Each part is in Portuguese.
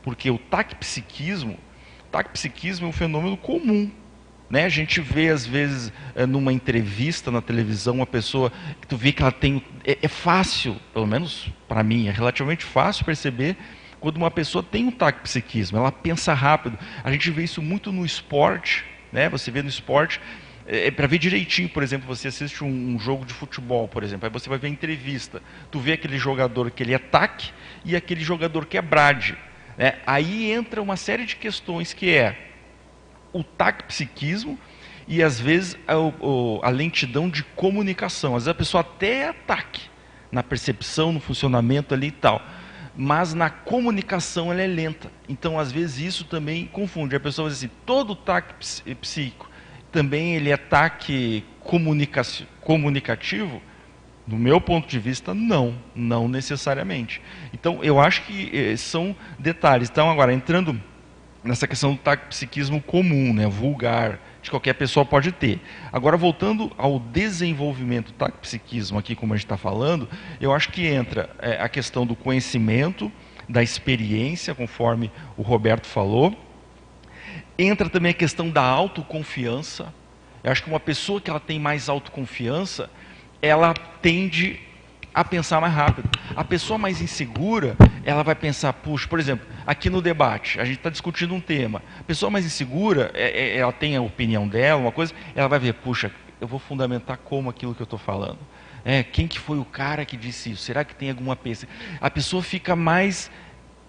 Porque o taquipsiquismo é um fenômeno comum. Né? A gente vê, às vezes, numa entrevista na televisão, uma pessoa que tu vê que ela tem... É fácil, pelo menos para mim, é relativamente fácil perceber quando uma pessoa tem um taquipsiquismo, ela pensa rápido. A gente vê isso muito no esporte, né? Você vê no esporte, para ver direitinho, por exemplo, você assiste um jogo de futebol, por exemplo, aí você vai ver a entrevista, tu vê aquele jogador que ele é taque e aquele jogador que é brade. Né? Aí entra uma série de questões que é o taquipsiquismo e, às vezes, a lentidão de comunicação. Às vezes a pessoa até é taque na percepção, no funcionamento ali e tal, mas na comunicação ela é lenta. Então, às vezes, isso também confunde. A pessoa diz assim, todo taque psíquico também ele é taque comunicativo? Do meu ponto de vista, não necessariamente. Então, eu acho que são detalhes. Então, agora, entrando nessa questão do taquipsiquismo comum, né, vulgar, de qualquer pessoa pode ter. Agora, voltando ao desenvolvimento do taquipsiquismo, aqui como a gente está falando, eu acho que entra a questão do conhecimento, da experiência, conforme o Roberto falou. Entra também a questão da autoconfiança. Eu acho que uma pessoa que ela tem mais autoconfiança, ela tende a pensar mais rápido. A pessoa mais insegura, ela vai pensar, puxa, por exemplo, aqui no debate, a gente está discutindo um tema. A pessoa mais insegura, ela tem a opinião dela, uma coisa, ela vai ver, puxa, eu vou fundamentar como aquilo que eu estou falando. Quem que foi o cara que disse isso? Será que tem alguma peça? A pessoa fica mais...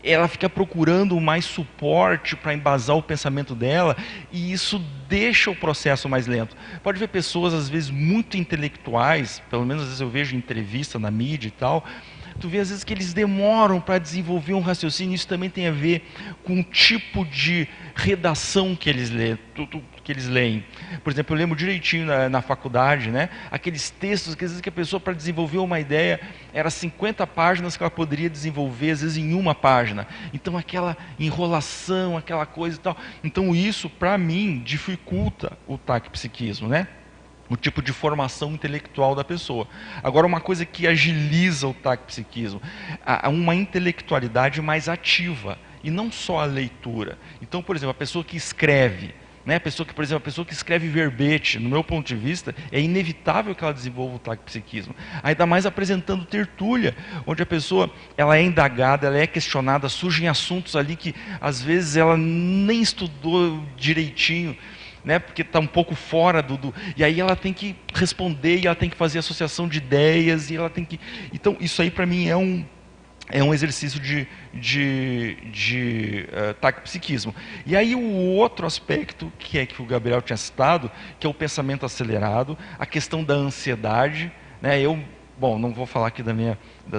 ela fica procurando mais suporte para embasar o pensamento dela, e isso deixa o processo mais lento. Pode ver pessoas, às vezes, muito intelectuais, pelo menos às vezes eu vejo em entrevista na mídia e tal, tu vê às vezes que eles demoram para desenvolver um raciocínio. Isso também tem a ver com o tipo de redação que eles leem. Por exemplo, eu lembro direitinho na faculdade, né? Aqueles textos que às vezes que a pessoa, para desenvolver uma ideia, era 50 páginas que ela poderia desenvolver, às vezes em uma página. Então aquela enrolação, aquela coisa e tal. Então isso, para mim, dificulta o taquipsiquismo, né? O tipo de formação intelectual da pessoa. Agora, uma coisa que agiliza o taquipsiquismo, uma intelectualidade mais ativa, e não só a leitura. Então, por exemplo, a pessoa que escreve, né? A pessoa que escreve verbete, no meu ponto de vista, é inevitável que ela desenvolva o taquipsiquismo. Ainda mais apresentando tertúlia, onde a pessoa ela é indagada, ela é questionada, surgem assuntos ali que, às vezes, ela nem estudou direitinho, né, porque está um pouco fora e aí ela tem que responder, e ela tem que fazer associação de ideias, e ela tem que... Então, isso aí para mim é um exercício de taquipsiquismo. E aí o outro aspecto, que o Gabriel tinha citado, que é o pensamento acelerado, a questão da ansiedade, né, não vou falar aqui da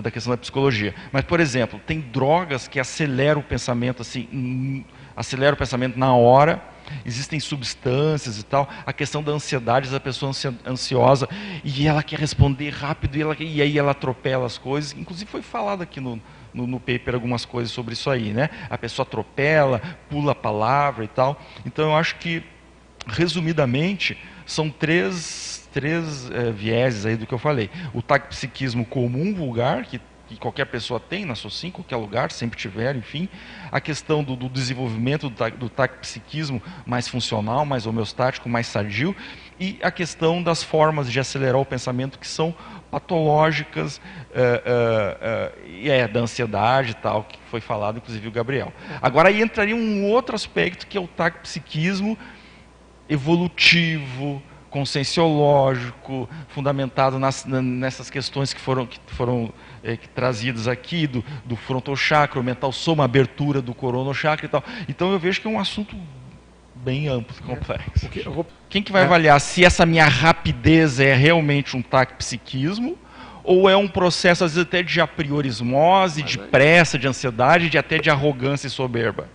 questão da psicologia, mas, por exemplo, tem drogas que aceleram o pensamento, assim, acelera o pensamento na hora. Existem substâncias e tal. A questão da ansiedade, a pessoa ansiosa, e ela quer responder rápido, e aí ela atropela as coisas. Inclusive foi falado aqui no paper algumas coisas sobre isso aí, né? A pessoa atropela, pula a palavra e tal. Então eu acho que, resumidamente, são três vieses aí do que eu falei. O taquipsiquismo comum, vulgar, que qualquer pessoa tem na SOCIM, em qualquer lugar, sempre tiver, enfim. A questão do desenvolvimento do taquipsiquismo mais funcional, mais homeostático, mais sadio. E a questão das formas de acelerar o pensamento que são patológicas, da ansiedade e tal, que foi falado, inclusive, o Gabriel. Agora aí entraria um outro aspecto, que é o taquipsiquismo evolutivo, conscienciológico, fundamentado nessas questões que foram trazidas aqui, do frontochakra, o mental soma, a abertura do coronochakra e tal. Então eu vejo que é um assunto bem amplo e complexo. Quem que vai avaliar se essa minha rapidez é realmente um taquipsiquismo, ou é um processo, às vezes, até de apriorismose, de pressa, de ansiedade, até de arrogância e soberba?